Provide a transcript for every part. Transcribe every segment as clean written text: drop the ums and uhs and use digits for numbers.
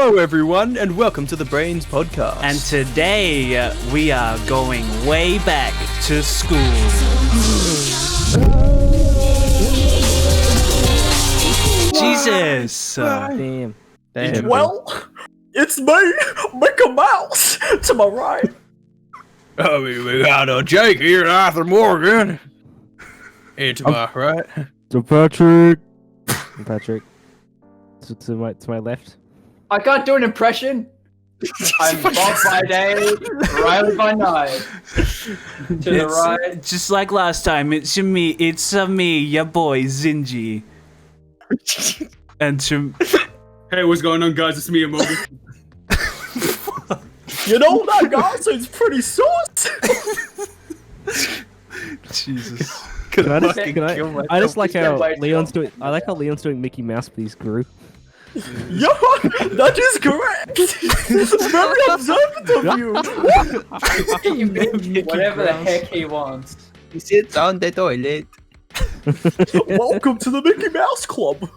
Hello everyone and welcome to the Brains Podcast. And today we are going way back to school. Jesus. Damn. Well, it's me, Mickey Mouse, to my right. We got Jake here and Arthur Morgan. And to my right. To Patrick. Patrick. To my left. I can't do an impression. I'm Bob by day, Riley by night. To the right. Just like last time, it's me, your boy, Zinji. And to... Hey, what's going on, guys? It's me and Morgan. You know that guy seems pretty sauce. Jesus. I just like how Leon's doing. I like how Leon's doing Mickey Mouse with his group. Yo, that is correct. Very observant of you. Whatever the heck he wants. He sits on the toilet. Welcome to the Mickey Mouse Club.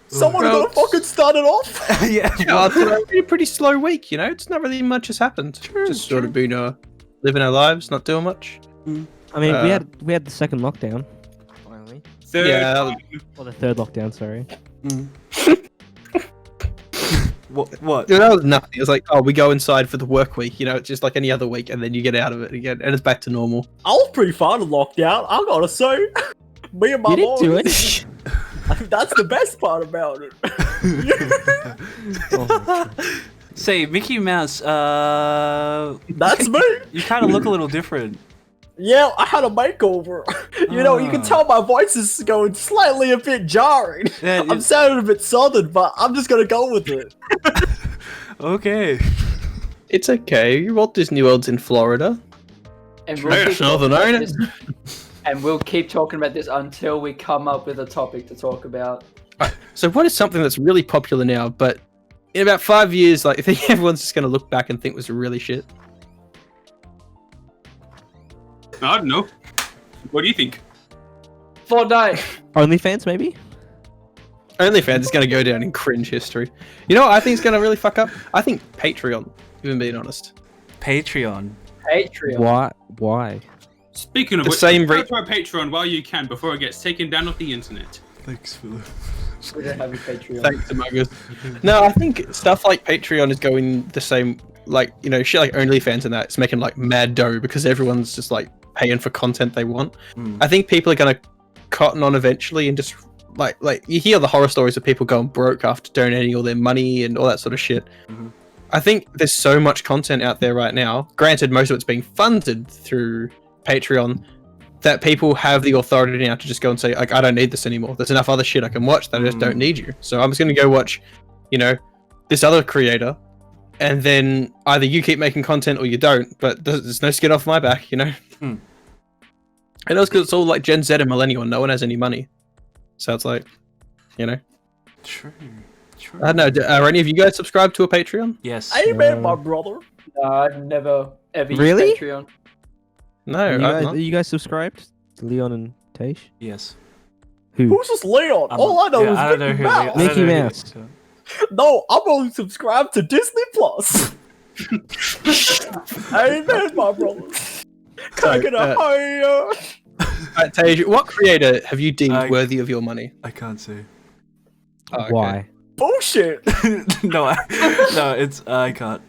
Someone gonna fucking start it off? Yeah, well, it's been a pretty slow week, you know? It's not really much has happened. Just sort of been living our lives, not doing much. I mean, we had the second lockdown. Finally. Or the third lockdown, sorry. What? Dude, that was nothing. It was like, oh, we go inside for the work week, you know, it's just like any other week, and then you get out of it again, and it's back to normal. I was pretty fine in lockdown, I gotta say. Me and my You didn't mom. do it. I think that's the best part about it. Say, Mickey Mouse, That's me. you kind of look a little different. Yeah, I had a makeover. You know, you can tell my voice is going slightly a bit jarring. Yeah, I'm sounding a bit southern, but I'm just gonna go with it. Okay. It's okay. Walt Disney World's in Florida. And we'll keep talking about this until we come up with a topic to talk about. So what is something that's really popular now, but in about 5 years, like, I think everyone's just going to look back and think was really shit? I don't know. What do you think? Fortnite. OnlyFans, maybe? OnlyFans is going to go down in cringe history. You know what I think is going to really fuck up? I think Patreon, even being honest. Patreon. Why? Speaking of The which, same go rate- to our Patreon while you can before it gets taken down off the internet. Thanks, Philip. We don't have a Patreon. Thanks, Among Us. No, I think stuff like Patreon is going the same, like, you know, shit like OnlyFans and that. It's making like mad dough because everyone's just like paying for content they want. I think people are going to cotton on eventually and just like you hear the horror stories of people going broke after donating all their money and all that sort of shit. I think there's so much content out there right now. Granted, most of it's being funded through Patreon, that people have the authority now to just go and say, like, I don't need this anymore. There's enough other shit I can watch that I just don't need you. So I'm just going to go watch, you know, this other creator, and then either you keep making content or you don't, but there's no skin off my back, you know? And also because it's all like Gen Z and Millennial and no one has any money. So it's like, you know? True. I don't know, are any of you guys subscribed to a Patreon? Yes. Amen, my brother. I've never ever used Really? Patreon. No, Are you guys subscribed to Leon and Taish? Yes. Who? Who's this Leon? All I know is I don't know Mickey who Mouse. Mickey Mouse. No, I'm only subscribed to Disney Plus. Amen, my brother. Taking a higher. Tej, what creator have you deemed worthy of your money? I can't say. Oh, okay. Why? Bullshit. No, I can't.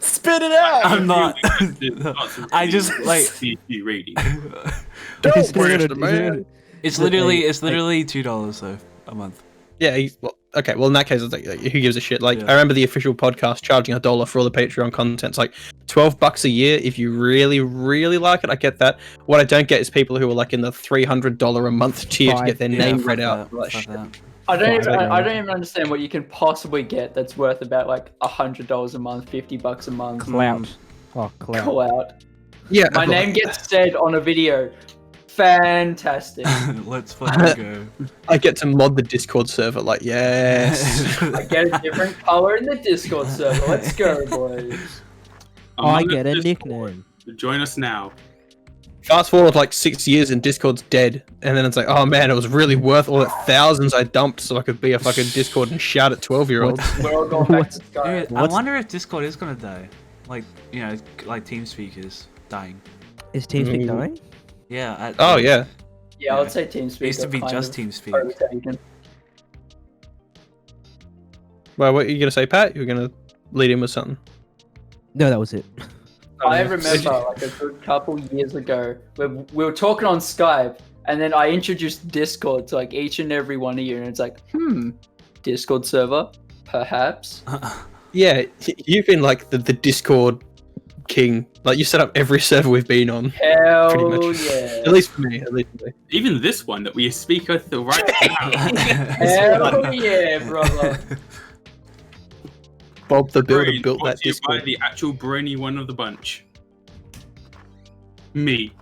Spit it out. I'm not. I just like. rating. Don't Where's the man? It's literally $2 though a month. Yeah, okay, well in that case, it's like, who gives a shit? Like, I remember the official podcast charging $1 for all the Patreon content. It's like $12 a year if you really, really like it. I get that. What I don't get is people who are like in the $300 a month tier to get their name read out. Like, shit. I don't even understand what you can possibly get that's worth about like $100 a month, $50 a month. Clout. Oh, clout. Clout. Yeah, My name gets said on a video. Fantastic. Let's fucking go. I get to mod the Discord server. Like, yes. I get a different color in the Discord server. Let's go, boys. I get a nickname. Join us now. Fast forward like 6 years and Discord's dead, and then it's like, oh man, it was really worth all the thousands I dumped so I could be a fucking Discord and shout at 12-year-olds. We're all going back to Skype. Dude, I wonder if Discord is gonna die. Like, you know, like TeamSpeak is dying. Is TeamSpeak dying? Yeah. Oh yeah. Yeah, I would say TeamSpeak. It used to be are just kind of TeamSpeak. overtaken. Well, what are you gonna say, Pat? You were gonna lead in with something. No, that was it. I remember like a good couple years ago, we were talking on Skype, and then I introduced Discord to like each and every one of you, and it's like, Discord server, perhaps. Yeah, you've been like the Discord king. Like you set up every server we've been on. Hell Pretty much. yeah! At least for me. At least for me. Even this one that we speak of the right now. Hell yeah, brother! Bob the Builder Brain built that brought to you by Discord. the actual brainy one of the bunch. Me.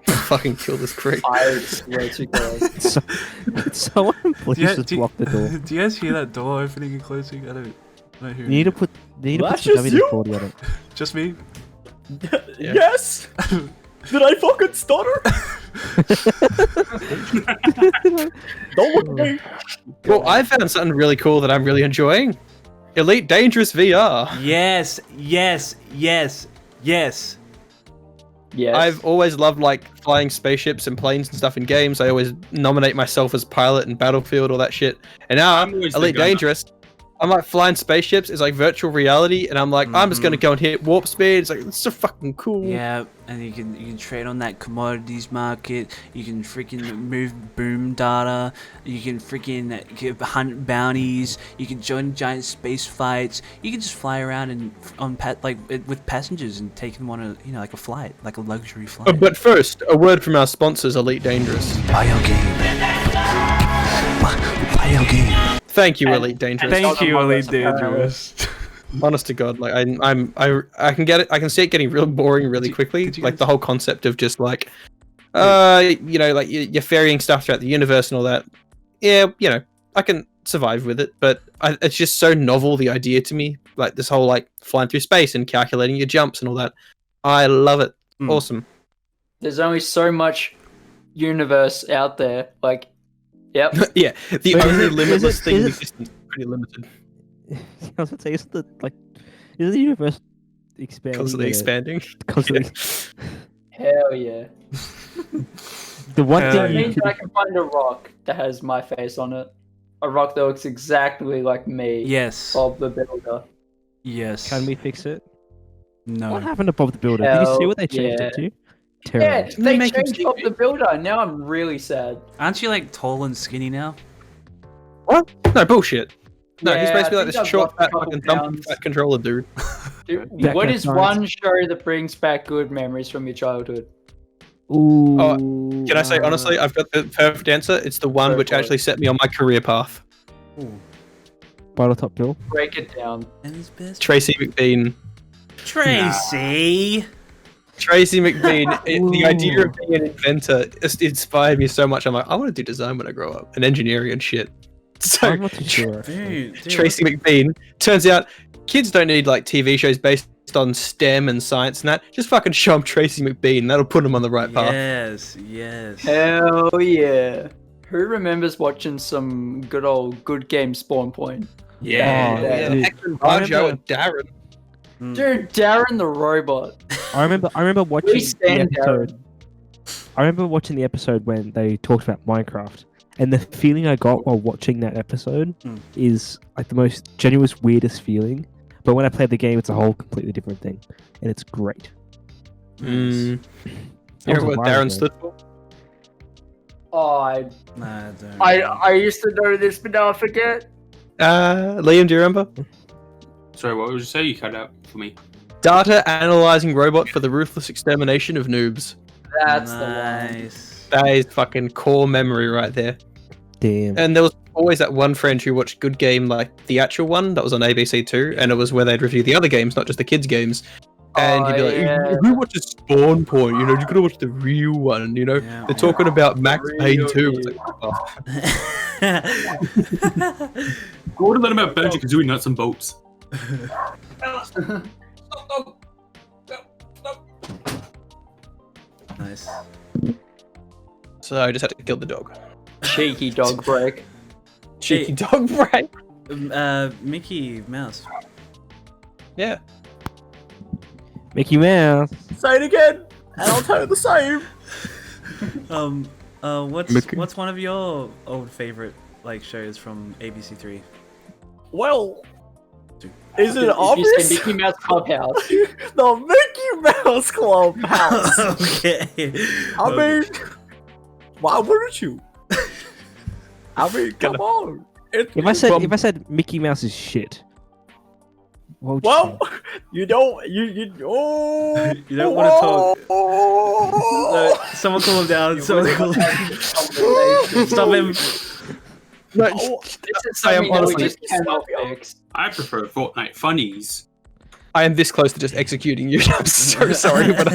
Fucking kill this creep. I swear to God. Someone please just block the door. Do you guys hear that door opening and closing? I don't hear You need to put That's some just you? WD-40 on it. Just me? Yeah. Yes. Did I fucking stutter? Don't look at me. Well, I found something really cool that I'm really enjoying. Elite Dangerous VR. Yes, yes, yes, yes. Yes. I've always loved like flying spaceships and planes and stuff in games. I always nominate myself as pilot in Battlefield, all that shit. And now I'm always the Elite gunner. Dangerous, I'm like flying spaceships. It's like virtual reality, and I'm like, I'm just gonna go and hit warp speed. It's like it's so fucking cool. Yeah, and you can trade on that commodities market. You can freaking move boom data. You can freaking hunt bounties. You can join giant space fights. You can just fly around and with passengers and take them on a like a flight, like a luxury flight. But first, a word from our sponsors, Elite Dangerous. Buy your game. Buy your game. Thank you, Elite Dangerous. Thank you, Elite Apparently. Dangerous. Honest to God, like I can get it. I can see it getting real boring really quickly. could you Like guys- the whole concept of just like, like you're ferrying stuff throughout the universe and all that. Yeah, I can survive with it, but it's just so novel, the idea to me. Like this whole like flying through space and calculating your jumps and all that. I love it. Awesome. There's only so much universe out there. Like, yep. Yeah, the But is only it- limitless is it- thing in is it- existence is pretty limited. I was gonna say, isn't the universe expanding? Constantly expanding. Constantly. Hell yeah. The one Hell thing That you means could, I can find a rock that has my face on it. A rock that looks exactly like me. Yes. Bob the Builder. Yes. can we fix it? No. What happened to Bob the Builder? Did you see Hell what they changed it to? Yeah, Terrible. they make him changed Bob the Builder. Now I'm really sad. Aren't you like tall and skinny now? What? No bullshit. No, he's Yeah, basically I like think this I've short, lost a fat, couple fucking dumb pounds. fat controller dude. Dude, That what kind is of one show that brings back good memories from your childhood? Ooh. Oh, Can I say honestly, I've got the perfect answer. It's the one Go which for it. actually set me on my career path. Bottle Top Bill? Break it down. And his best. Tracy McBean. Tracy. Tracy McBean. The idea of being an inventor inspired me so much. I'm like, I want to do design when I grow up and engineering and shit. So I'm not too sure. Dude, Tracy McBean. Turns out kids don't need like TV shows based on STEM and science and that. Just fucking show them Tracy McBean. That'll put them on the right path. Yes, yes. Hell yeah. Who remembers watching some good game Spawn Point? Yeah. Oh, Yeah, dude. Hector, I Marjo, remember- and Darren. Dude, Darren the robot. I remember watching We the stand episode. Darren. I remember watching the episode when they talked about Minecraft, and the feeling I got while watching that episode is like the most genuine, weirdest feeling. But when I play the game, it's a whole completely different thing, and it's great. You That know was a what while Darren ago. stood for? Oh, I I used to know this, but now I forget. Liam, do you remember? Sorry, what would you say? You cut out for me. Data analyzing robot for the ruthless extermination of noobs. That's the one. nice. That is fucking core memory right there. Damn. And there was always that one friend who watched Good Game, like the actual one that was on ABC2, and it was where they'd review the other games, not just the kids' games. And he'd be like, yeah. "Who watches Spawn Point? You gotta watch the real one. Yeah. They're talking about Max Payne Real 2." deal. It's like, oh. Go to let him out Banjo Kazooie nuts and bolts. Nice. So I just had to kill the dog. Cheeky dog break. Cheeky dog break. Mickey Mouse. Yeah. Mickey Mouse. Say it again, and I'll tell you the same. What's one of your old favorite like shows from ABC3? Well, is it You obvious? say Mickey Mouse Clubhouse. The Mickey Mouse Clubhouse. Okay. I mean, why wouldn't you? I mean, come on. If I said Mickey Mouse is shit, what would you Well, say? you don't. You oh. You don't want to talk. Oh. Someone calm him down. Someone calm him. Conversation. Stop him. No, This is I am something that we honestly- just cannot fix. I prefer Fortnite funnies. I am this close to just executing you. I'm so sorry, but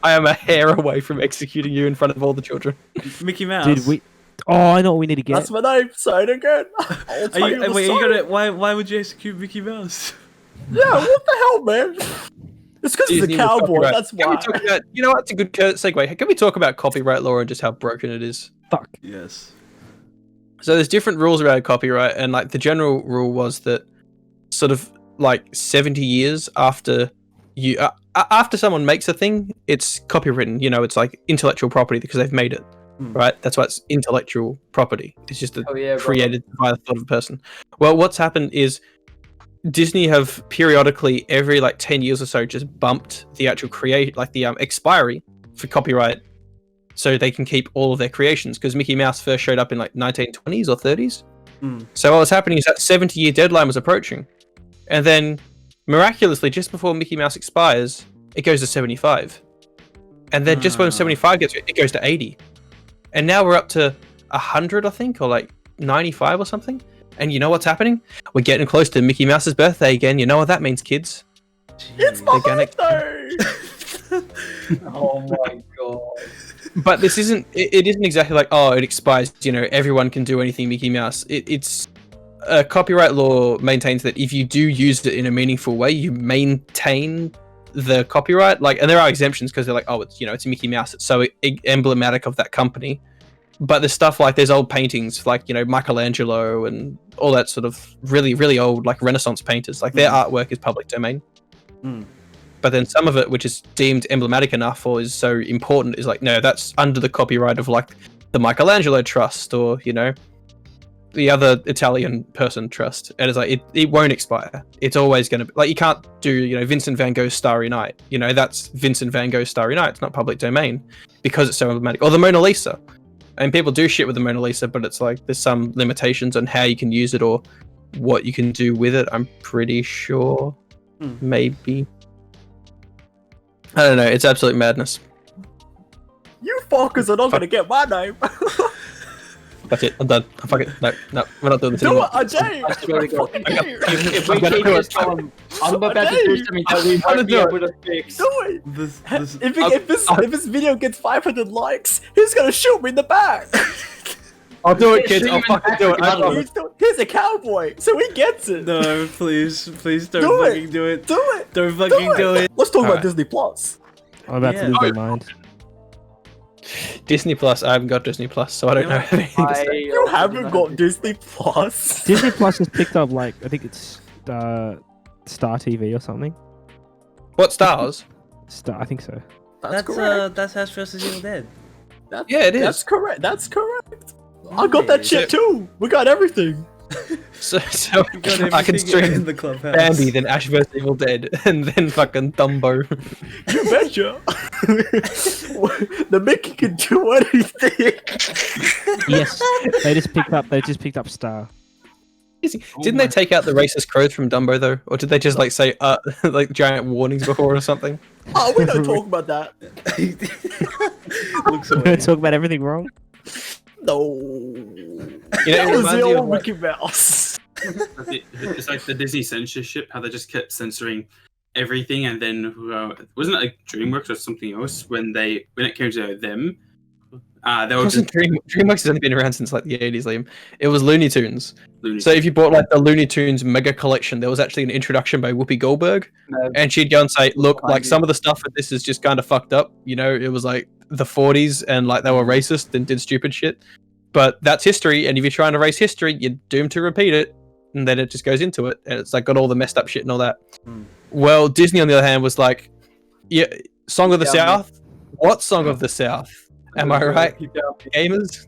I am a hair away from executing you in front of all the children. Mickey Mouse. Dude, I know what we need to get. That's my name. Say it again. I'll Are tell you, the wait, are you same. gonna? Why would you execute Mickey Mouse? Yeah, what the hell, man? It's because he's a Disney was cowboy. copyright. That's Can we why. talk about? You know what's a good segue? Can we talk about copyright law and just how broken it is? Fuck. Yes. So there's different rules around copyright, and like the general rule was that sort of like 70 years after you after someone makes a thing, it's copywritten. You know, it's like intellectual property because they've made it, right? That's why it's intellectual property. It's just created by the thought of a person. Well, what's happened is Disney have periodically every like 10 years or so just bumped the actual expiry for copyright so they can keep all of their creations, because Mickey Mouse first showed up in like 1920s or 30s. So what was happening is that 70-year deadline was approaching, and then miraculously just before Mickey Mouse expires it goes to 75, and then just when 75 gets it goes to 80, and now we're up to 100 I think, or like 95 or something. And you know what's happening? We're getting close to Mickey Mouse's birthday again. You know what that means, kids? It's my They're gonna- birthday. Oh my god. But this isn't. It isn't exactly like, oh, it expires. You know, everyone can do anything Mickey Mouse. It's copyright law maintains that if you do use it in a meaningful way, you maintain the copyright. Like, and there are exemptions because they're like, oh, it's it's Mickey Mouse. It's so emblematic of that company. But there's stuff like there's old paintings like Michelangelo and all that sort of really really old like Renaissance painters. Like their artwork is public domain. But then some of it, which is deemed emblematic enough or is so important, is like, no, that's under the copyright of like the Michelangelo Trust or the other Italian person trust, and it's like it won't expire. It's always going to be like, you can't do Vincent van Gogh's Starry Night. That's Vincent van Gogh's Starry Night. It's not public domain because it's so emblematic. Or the Mona Lisa. And people do shit with the Mona Lisa, but it's like there's some limitations on how you can use it or what you can do with it. I'm pretty sure. Maybe. I don't know. It's absolute madness. You fuckers are not gonna get my name. That's it. I'm done. Fuck it. No, we're not doing this Do anymore. it, Ajay. I swear to God. If we I'm gonna keep do this it. going, I'm about to do something that we won't be do it. able to fix. Do it. This If this video gets 500 likes, he's gonna shoot me in the back. I'll do it, kids. I'll fucking do it. I promise. He's a cowboy, so he gets it. no, please don't Do it. fucking do it. Do it. Don't fucking do it. Let's talk about Alright. Disney Plus. I'm about Yeah. to lose my mind. Disney Plus. I haven't got Disney Plus, so I don't know anything to say. You haven't got Disney Plus. Disney Plus has picked up I think it's Star TV or something. What stars? I think so. That's correct. That's Ash vs Evil Dead. Yeah, it is. That's correct. That's correct. I got that shit too. We got everything. So Got I can everything in stream the Clubhouse. Bambi, then Ash vs Evil Dead, and then fucking Dumbo. You betcha. The Mickey can do anything. Yes, they just picked up Star. Didn't they take out the racist crows from Dumbo though, or did they just like say like giant warnings before or something? Oh, we don't talk about that. Looks We're away. gonna talk about everything wrong. No. It That was reminds the me of, old like- Mickey Mouse. It's like the Disney censorship, how they just kept censoring everything, and then wasn't it like DreamWorks or something else when it came to them They It were wasn't DreamWorks has only been around since like the 80s, Liam. It was Looney Tunes. Looney So if you bought like the Looney Tunes Mega Collection, there was actually an introduction by Whoopi Goldberg, and she'd go and say, "Look, like some of the stuff in this is just kind of fucked up. You know, it was like the 40s, and like they were racist and did stupid shit. But that's history, and if you're trying to erase history, you're doomed to repeat it." And then it just goes into it, and it's like got all the messed up shit and all that. Well, Disney on the other hand was like, "Yeah, Song of the South. What Song of the South? Am I right, gamers?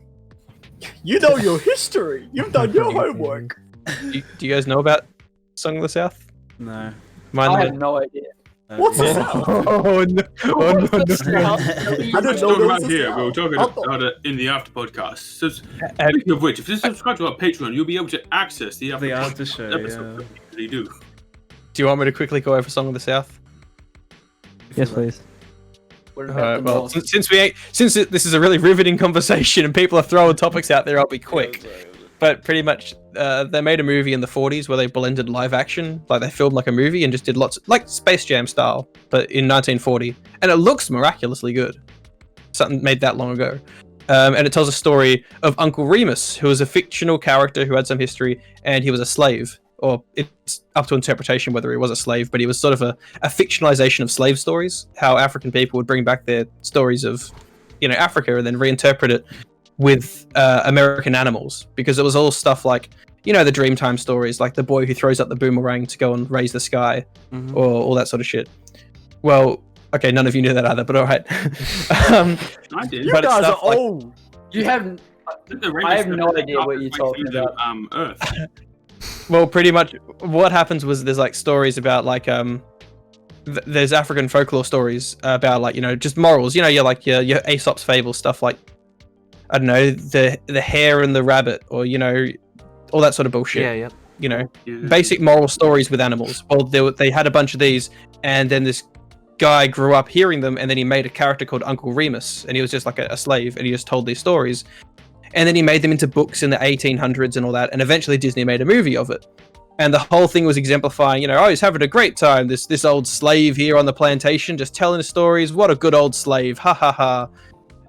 You know your history. You've done your homework. Do you guys know about Song of the South? No. I have no idea. What's the South? Oh no! Oh no! I We're didn't know talking there about was a here. South. We were talking about it in the after podcast. So, speaking of which, if you subscribe to our Patreon, you'll be able to access the after show. episode. Yeah. We do. Do you want me to quickly go over Song of the South? Yes, please. What about the Well, North? since this is a really riveting conversation and people are throwing topics out there, I'll be quick. But pretty much, they made a movie in the 40s where they blended live action, like they filmed like a movie and just did lots, like Space Jam style, but in 1940, and it looks miraculously good. Something made that long ago, and it tells a story of Uncle Remus, who was a fictional character who had some history, and he was a slave. Or it's up to interpretation whether he was a slave, but he was sort of a fictionalization of slave stories, how African people would bring back their stories of, Africa and then reinterpret it with American animals, because it was all stuff like, the Dreamtime stories, like the boy who throws up the boomerang to go and raise the sky, or all that sort of shit. Well, okay, none of you knew that either, but all right. I did. You But it's guys are stuff like- old. You have. I have no idea what you're talking about. Earth. Well, pretty much what happens was there's like stories about like there's African folklore stories about like just morals. You're like your Aesop's fable stuff, like I don't know, the hare and the rabbit, or all that sort of bullshit. Yeah, yeah. Basic moral stories with animals. Well, they had a bunch of these, and then this guy grew up hearing them, and then he made a character called Uncle Remus, and he was just like a slave, and he just told these stories. And then he made them into books in the 1800s and all that, and eventually Disney made a movie of it. And the whole thing was exemplifying, he's having a great time. This old slave here on the plantation, just telling his stories. What a good old slave, ha ha ha.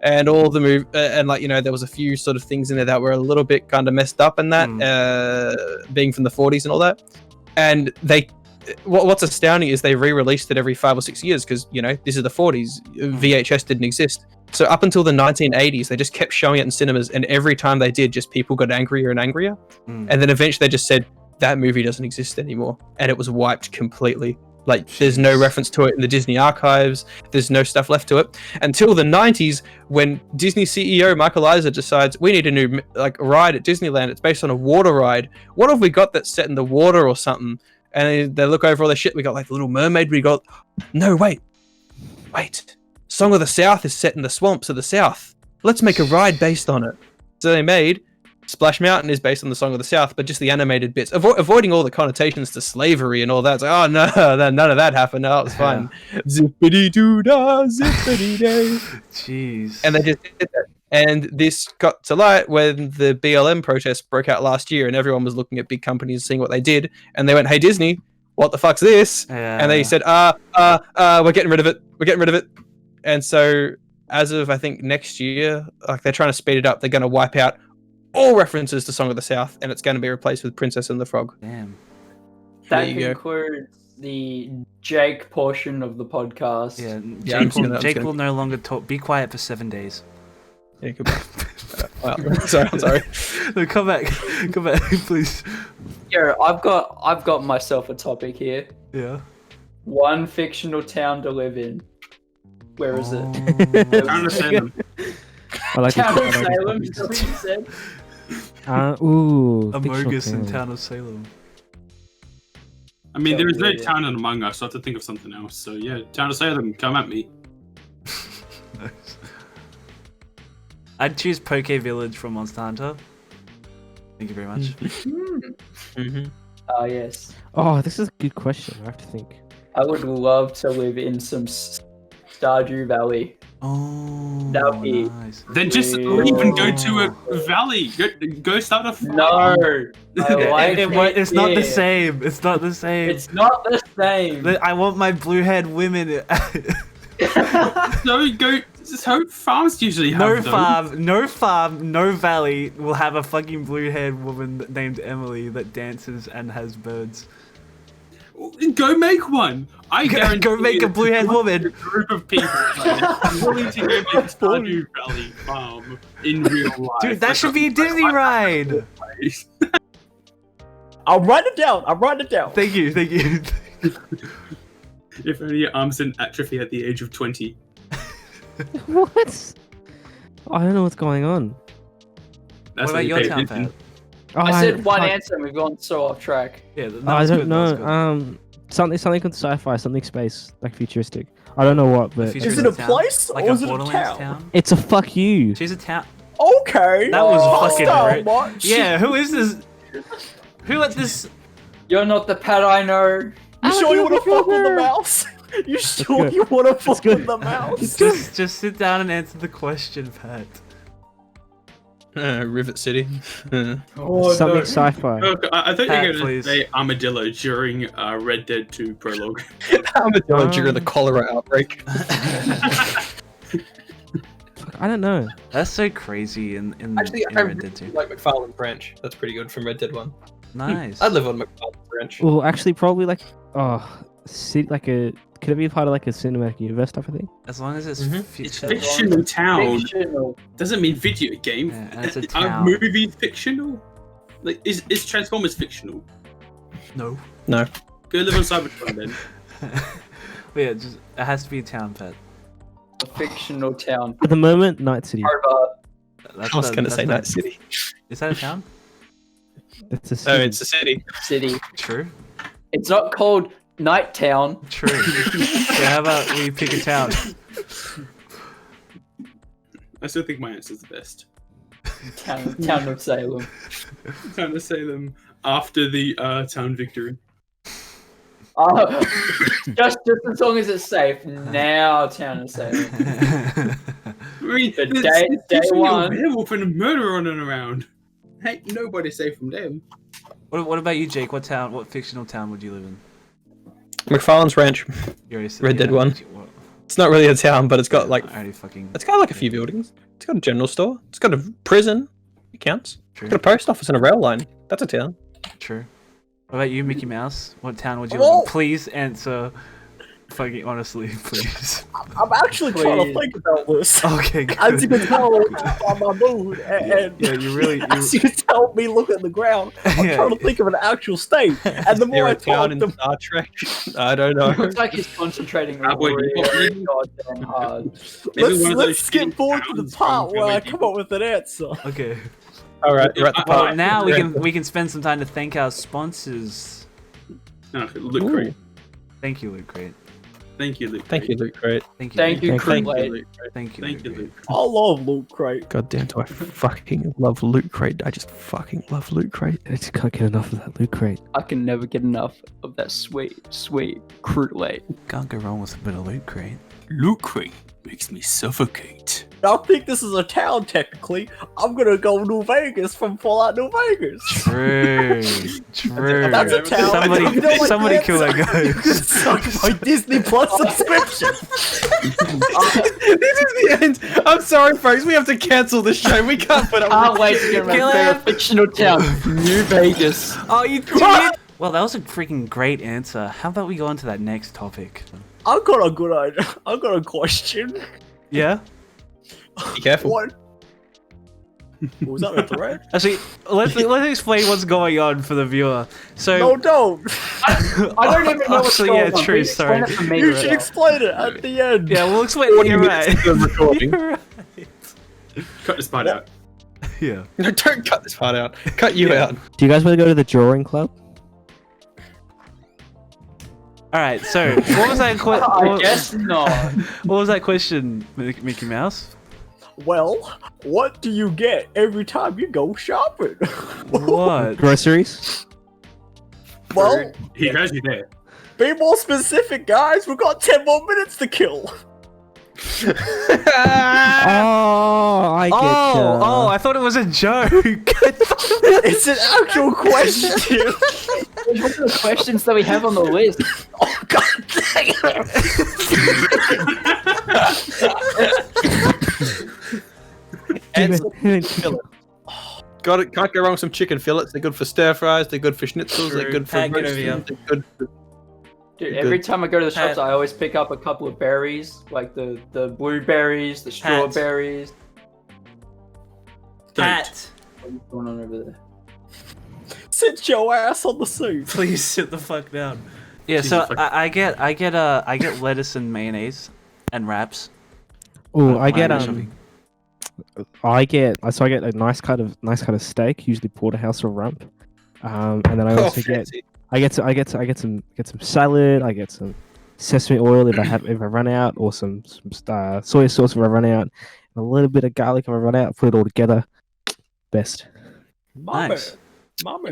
And all the and like there was a few sort of things in there that were a little bit kind of messed up, and that being from the 40s and all that. And what's astounding is they re-released it every 5 or 6 years because this is the 40s. VHS didn't exist. So up until the 1980s, they just kept showing it in cinemas, and every time they did, just people got angrier and angrier. And then eventually they just said, that movie doesn't exist anymore. And it was wiped completely. Like, there's no reference to it in the Disney archives. There's no stuff left to it. Until the 90s, when Disney CEO Michael Eisner decides, we need a new ride at Disneyland. It's based on a water ride. What have we got that's set in the water or something? And they look over all the shit. We got like the Little Mermaid. We got, no, wait. Song of the South is set in the swamps of the South. Let's make a ride based on it. So they made Splash Mountain is based on the Song of the South, but just the animated bits, avoiding all the connotations to slavery and all that. It's like, oh no, none of that happened. No, it was fine. Zippity doo dah, zippity day. Jeez. And they just did that. And this got to light when the BLM protests broke out last year, and everyone was looking at big companies seeing what they did, and they went, "Hey Disney, what the fuck's this?" And they said, we're getting rid of it. We're getting rid of it." And so, as of I think next year, like they're trying to speed it up. They're going to wipe out all references to Song of the South, and it's going to be replaced with Princess and the Frog. Damn. That There you go. concludes the Jake portion of the podcast. Yeah, I'm just gonna- Jake will no longer talk. Be quiet for 7 days. Yeah, goodbye. I'm sorry. No, come back, please. Yeah, I've got myself a topic here. Yeah. One fictional town to live in. Where is it? Town of Salem. I like Town of this. Salem, is that what you said? Amogus in Town of Salem. I mean, there is no Yeah. town in Among Us, so I have to think of something else. So yeah, Town of Salem, come at me. Nice. I'd choose Poke Village from Monster Hunter. Thank you very much. Ah, yes. Oh, this is a good question. I have to think. I would love to live in some Stardew Valley. Oh, That would be- nice. Then just leave and go to a valley. Go start a farm. No, I like It's not the here. same. It's not the same. It's not the same. I want my blue-haired women. No, go Just hope farms usually have No farm, no valley will have a fucking blue-haired woman named Emily that dances and has birds. Go make one. I guarantee Go make a blue-haired woman. A group of people willing to go make a Stardew Valley farm in real life. Dude, that should be a Disney ride. I'll write it down. Thank you. If only your arms didn't atrophy at the age of 20. What? I don't know what's going on. That's What about you your pay town, attention. Pat? Oh, I said one fuck. answer and we've gone so off track. Yeah, that I was don't good, that was know. good. Something with sci-fi, something space, like futuristic. I don't know what, but Future Is it a town? place Like or a is it a Borderlands town? it's a fuck you. She's a town. Okay. That was Not fucking that rude. much. Yeah, who is this? Who let this? You're not the Pat I know. You sure you want to fuck with the mouse? You sure good. you want to fuck good. with the mouse? Just sit down and answer the question, Pat. Rivet City. Oh, Something no. sci-fi. Look, I thought Pat, you were going please. to say armadillo during Red Dead 2 prologue. Armadillo during the cholera outbreak. Fuck, I don't know. That's so crazy in Actually, in I Red really Dead 2. like McFarlane Branch. That's pretty good from Red Dead 1. Nice. I live on McFarlane Branch. Well, actually, probably like like a. Could it be part of like a cinematic universe type of thing? As long as it's Mhm. It's future. fictional town. Fictional. Doesn't mean video game. Yeah, and it's a Are town. movies fictional? Like, is Transformers fictional? No. No. Go live on Cybertron then. But yeah, just it has to be a town, Pat. A fictional town. At the moment, Night City. Hobart. That's I was the- going to that's say the- Night City. Is that a town? It's a No, city. it's a city. City. True. It's not called Night Town. True. So how about we pick a town? I still think my answer's the best. Town of Salem. Time to say them after the town victory. Just as long as it's safe. Now Town of Salem. I mean, But there's day usually one- a werewolf and a murderer running around. Hey, nobody's safe from them. What about you, Jake? What fictional town would you live in? McFarlane's Ranch. You already said- Red Dead yeah, 1. It's not really a town, but it's got like I already fucking. it's got like a few buildings. It's got a general store. It's got a prison. It counts. True. It's got a post office and a rail line. That's a town. True. What about you, Mickey Mouse? What town would you Well- live in? Please answer. Fucking honestly, please. I'm actually trying to Please. think about this. Okay, As you good. can tell by my mood, and Yeah, you really. as you can tell me look at the ground, I'm Yeah. trying to think of an actual state. And the more You're I a town talk, in the Star Trek. I don't know. Looks like he's concentrating Cowboy really Bebop. goddamn hard. Maybe one of those let's skip shitty forward to the towns part from where I Cowboy come Bebop. up with an answer. Okay. All right, we're at the Well, part. now we We're can we can spend some time to thank our sponsors. No, look great. Thank you, Luke. Great. Thank you, Luke. Thank you, Luke. Great. Thank you. Thank you, Luke. Thank Crete. you, Luke. Thank you. Thank you, Luke. Luke. I love Loot Crate. God damn, do I fucking love Loot Crate. I just fucking love Loot Crate. I just can't get enough of that Loot Crate. I can never get enough of that sweet, sweet crude. Can't go wrong with a bit of Loot Crate. Loot crate makes me suffocate. I think this is a town technically. I'm gonna go New Vegas from Fallout New Vegas. True. True. That's a town. Somebody, You know what, somebody yes? kill that You can ghost. suck my Disney Plus subscription. This is the end. I'm sorry, folks. We have to cancel the show. We can't put up. Can't wait to get my Kill favorite him. fictional town, New Vegas. Oh, you did. Well, that was a freaking great answer. How about we go on to that next topic? I've got a good idea. I've got a question. Yeah. Be careful. What? Was that a threat? Actually, let's explain what's going on for the viewer. So. No, don't. I don't even know what's Actually, going yeah, on. true, Please explain sorry. it for me, You should Remus. explain it at the end. Yeah, we'll explain. 40 You're minutes right. into the recording. You're right. Cut this part out. Yeah. No, don't cut this part out. Cut you Yeah. out. Do you guys want to go to the drawing club? All right. So, what was that? I guess not. What was that question, Mickey Mouse? Well, what do you get every time you go shopping? What? Groceries? Well, He has you there. be more specific, guys. We've got 10 more minutes to kill. Oh, I get Oh, I thought it was a joke. It's an actual question. What are the questions that we have on the list? Oh, god dang it. And some fillets. Got it. Can't go wrong with some chicken fillets. They're good for stir fries. They're good for schnitzels. They're good for Pat, get over roasting. here. They're good for... Dude, every time I go to the shops, Pat. I always pick up a couple of berries, like the blueberries, the strawberries. Pat, What's going on over there? Sit your ass on the seat. please sit the fuck down. Yeah, Jesus so fuck- I get lettuce and mayonnaise and wraps. Oh, I when get go shopping. I get a nice cut of steak, usually porterhouse or rump, and then I also get some salad. I get some sesame oil if I run out, or some soy sauce if I run out, and a little bit of garlic if I run out. Put it all together. Best. Nice. Is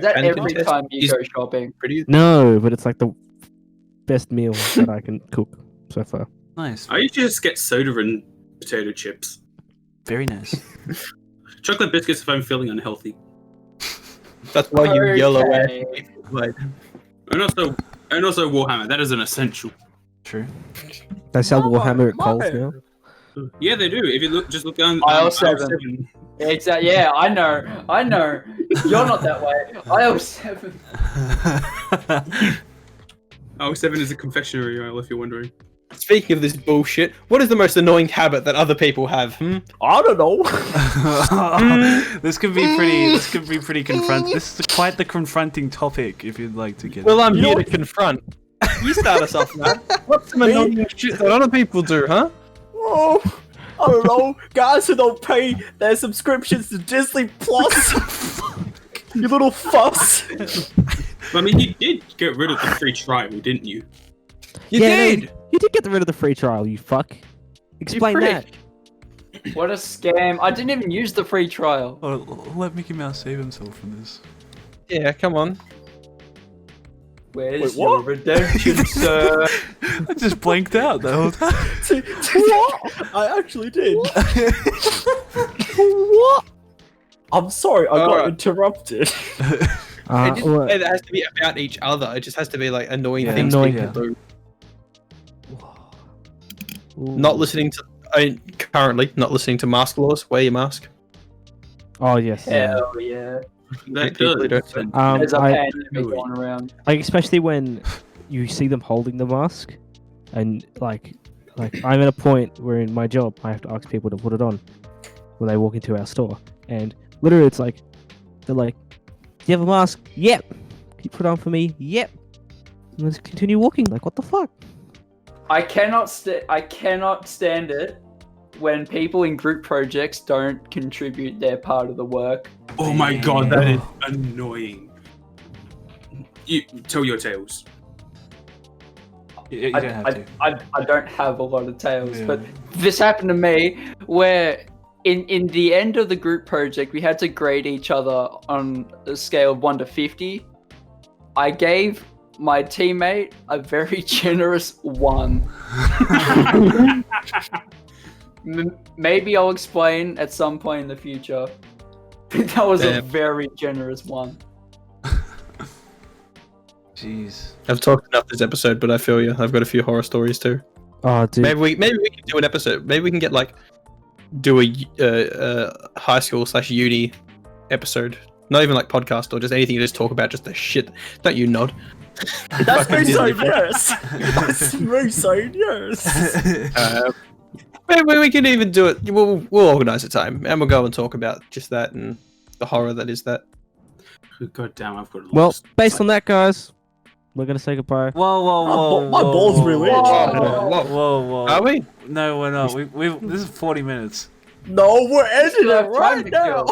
that And every contest- time you is- go shopping? Pretty. No, but it's like the best meal that I can cook so far. Nice. I usually just get soda and potato chips. Very nice. Chocolate biscuits if I'm feeling unhealthy. That's why you yellow at Okay. me. Like, And also Warhammer. That is an essential. True. They sell Mama, Warhammer at Coles mama. now. Yeah, they do. If you just look down Aisle aisle 7. Exactly. Yeah, I know. You're not that way. Aisle 7. Aisle 7 is a confectionery aisle, if you're wondering. speaking of this bullshit, what is the most annoying habit that other people have? I don't know. This could be pretty. This could be pretty confront. This is quite the confronting topic. If you'd like to get. Well, I'm You know here what? to confront. You start us off, man. What's some annoying shit that other people do, huh? Oh, I don't know. Guys who don't pay their subscriptions to Disney Plus. You little fuss. I mean, you did get rid of the free trial, didn't you? You did. You did get rid of the free trial, you fuck. Explain prick. that. What a scam. I didn't even use the free trial. Oh, let Mickey Mouse save himself from this. Yeah, come on. Where's Wait, what? your redemption, sir? I just blanked out the whole time. What? I actually did. What? I'm sorry, I got Alright. interrupted. It just well, it has to be about each other. It just has to be like annoying Yeah, things annoying, people do. ooh. Not listening to. Currently not listening to mask laws. Wear your mask. Oh yes. Hell yeah. That People does. don't. There's a I, pandemic going around. like especially when you see them holding the mask, and like I'm at a point where in my job I have to ask people to put it on when they walk into our store, and literally it's like they're like, "Do you have a mask?" Yep. Can you put it on for me? Yep. And let's continue walking. Like what the fuck? I cannot stand it when people in group projects don't contribute their part of the work. Oh my god, that is annoying. You tell your tales. You don't have to. I don't have a lot of tales, Yeah. but this happened to me where in the end of the group project we had to grade each other on a scale of 1 to 50. I gave my teammate a very generous 1. Maybe I'll explain at some point in the future. That was a Damn. very generous 1. Jeez. I've talked enough this episode, but I feel you. I've got a few horror stories too. Oh dude. Maybe we can do an episode. Maybe we can get do a high school / uni episode. Not even like podcast or just anything. You just talk about just the shit. Don't you nod? That's me Fucking saying Disney. yes. That's me saying yes. Maybe we can even do it. We'll organise a time and we'll go and talk about just that and the horror that is that. God damn, I've got Well, lost. based on that, guys, we're gonna say goodbye. Whoa! My balls really itch. Whoa! Are we? No, we're not. This is 40 minutes. No, we're ending Still it have right time to now.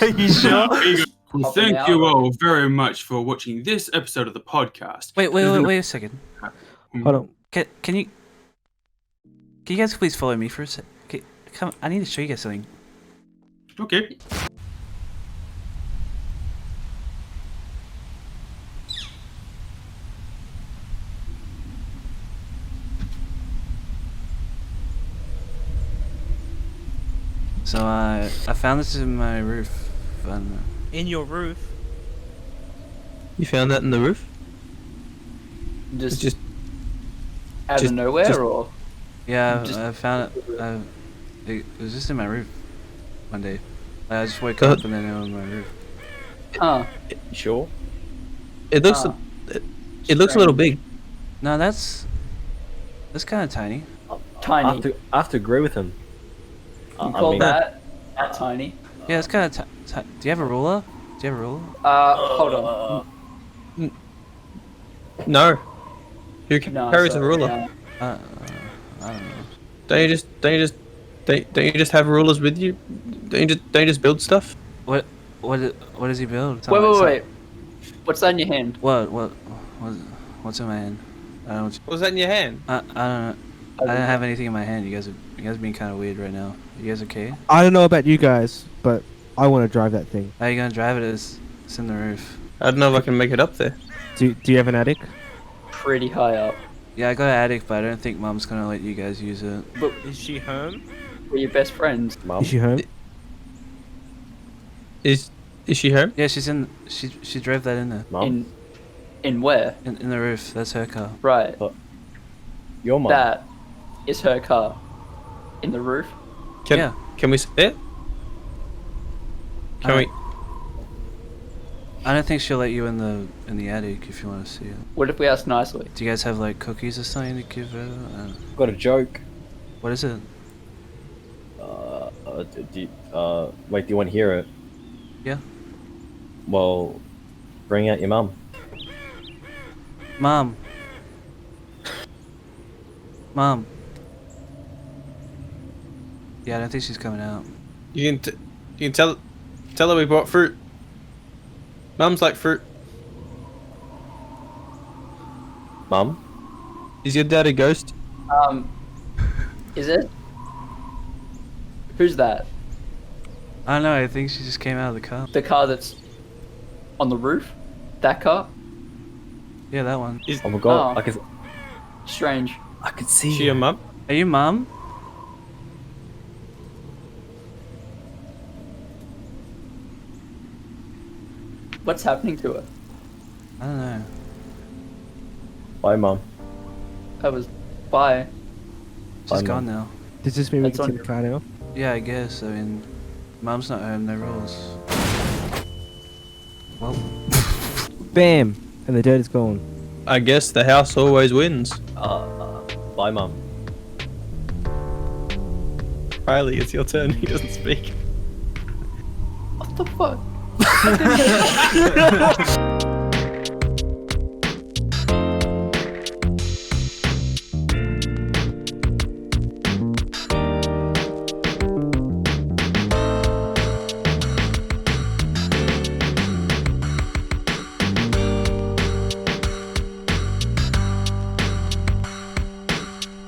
Are you sure? Well, Half an thank you hour. all very much for watching this episode of the podcast. Wait a second. Hold on. Can you guys please follow me for a sec? Come, I need to show you guys something. Okay. So I found this in my roof. I don't know. In your roof. You found that in the roof? Just Just out just- of nowhere, just- or Yeah, Just- I found it. It was just in my roof one day. I just woke up and then it was in my roof. Huh. You sure? It looks Huh. it looks a little big. No, that's kind of tiny. Tiny. I have to agree with him. You call that tiny? Yeah, it's kind of. Do you have a ruler? Do you have a ruler? Hold on. No. Who No, carries a sorry, ruler? no. I don't know. Don't you just have rulers with you? Don't you just build stuff? What does he build? Wait. What's that in your hand? What's in my hand? I don't. What was that in your hand? I don't know. I didn't have anything in my hand. You guys are being kind of weird right now. You guys okay? I don't know about you guys, but I want to drive that thing. How are you gonna drive it? It's in the roof. I don't know if I can make it up there. Do you have an attic? Pretty high up. Yeah, I got an attic, but I don't think Mom's gonna let you guys use it. But Is she home? we're your best friends. Mum? Is she home? Is she home? Yeah, she's in. She drove that in there. Mum? In where? In the roof. That's her car. Right. Your mum? That is her car. In the roof. Yeah. Can we see it? Can we? I don't think she'll let you in the attic if you want to see it. What if we ask nicely? Do you guys have like cookies or something to give her? Got a joke. What is it? Wait, do you want to hear it? Yeah. Well, bring out your mum. Mom. Mom. Yeah, I don't think she's coming out. You can tell her we brought fruit. Mum's like fruit. Mum? Is your dad a ghost? Is it? Who's that? I don't know. I think she just came out of the car. The car that's on the roof? That car? Yeah, that one. Oh my god, Oh. Strange. I could see Is she your mum? Are you Mom? What's happening to her? I don't know. Bye, Mum. That was bye. She's Bye, gone Mom. now. Does this mean we That's can on see the car now? Yeah, I guess. I mean, Mom's not home. No rules. Well, Bam! And the dirt is gone. I guess the house always wins. Bye, Mum. Riley, it's your turn. He doesn't speak. What the fuck?